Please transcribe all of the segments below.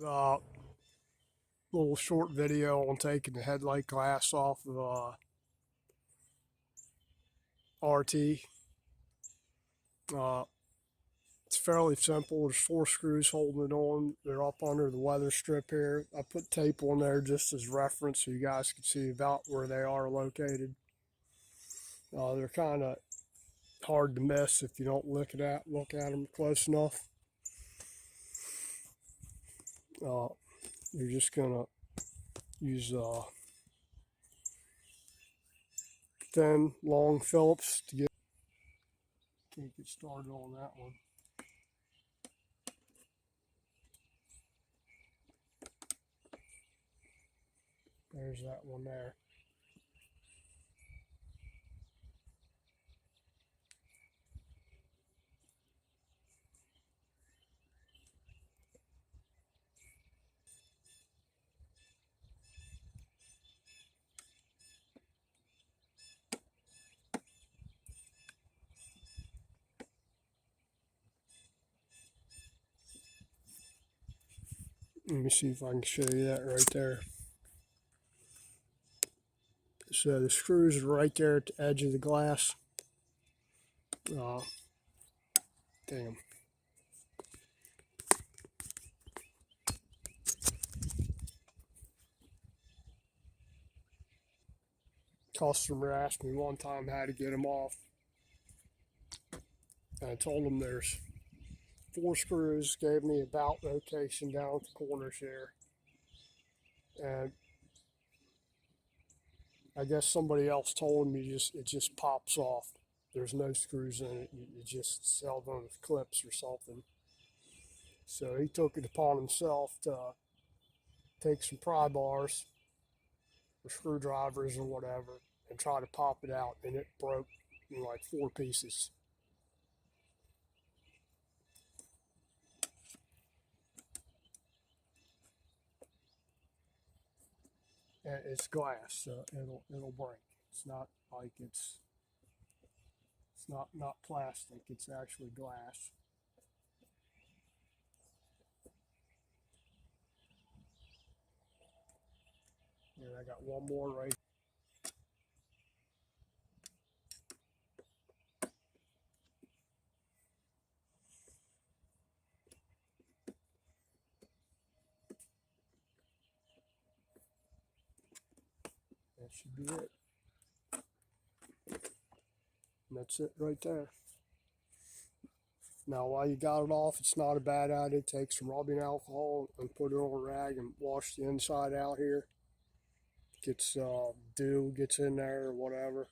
Little short video on taking the headlight glass off of RT. Uh, it's fairly simple. There's 4 screws holding it on. They're up under the weather strip here. I put tape on there just as reference so you guys can see about where they are located. They're kind of hard to miss if you don't look at them close enough. You're just gonna use thin, long Phillips to get started on that one. There's that one there. Let me see if I can show you that right there. So the screws are right there at the edge of the glass. Damn. Customer asked me one time how to get them off. And I told them there's 4 screws, gave me about location down at the corners here. And I guess somebody else told me it just pops off. There's no screws in it. You just sell them with clips or something. So he took it upon himself to take some pry bars or screwdrivers or whatever and try to pop it out, and it broke in like 4 pieces. And it's glass, so it'll break. It's not like it's not plastic. It's actually glass. And I got one more right. That should be it. And that's it right there. Now, while you got it off, it's not a bad idea. Take some rubbing alcohol and put it on a rag and wash the inside out here. Gets dew gets in there or whatever.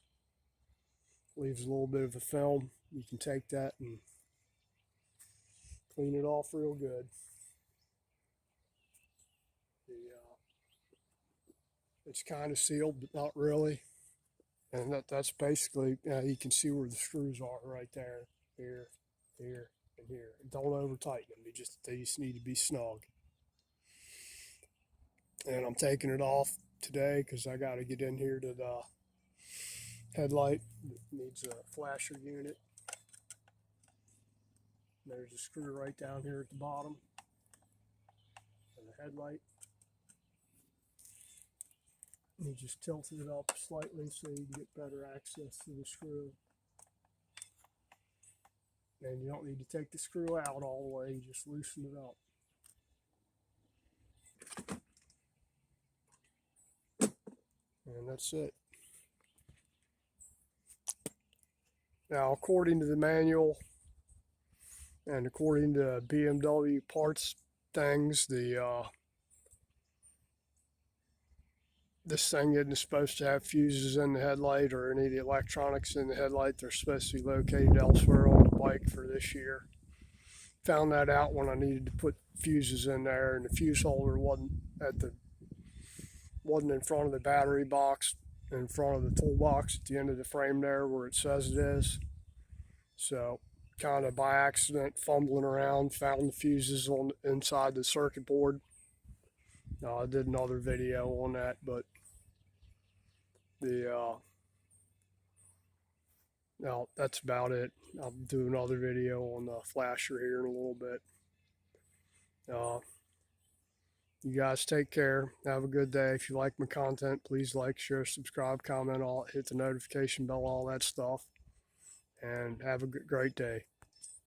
Leaves a little bit of a film. You can take that and clean it off real good. It's kind of sealed, but not really. And that's basically, you can see where the screws are right there, here, here, and here. Don't over tighten them. They just need to be snug. And I'm taking it off today because I got to get in here to the headlight. It needs a flasher unit. There's a screw right down here at the bottom. And the headlight. You just tilt it up slightly so you can get better access to the screw. And you don't need to take the screw out all the way, you just loosen it up. And that's it. Now, according to the manual and according to BMW parts things, this thing isn't supposed to have fuses in the headlight or any of the electronics in the headlight. They're supposed to be located elsewhere on the bike for this year. Found that out when I needed to put fuses in there, and the fuse holder wasn't in front of the battery box, in front of the toolbox at the end of the frame there where it says it is. So kind of by accident, fumbling around, found the fuses on inside the circuit board. I did another video on that, but now that's about it. I'll do another video on the flasher here in a little bit. You guys take care. Have a good day. If you like my content, please like, share, subscribe, comment, all hit the notification bell, all that stuff. And have a great day.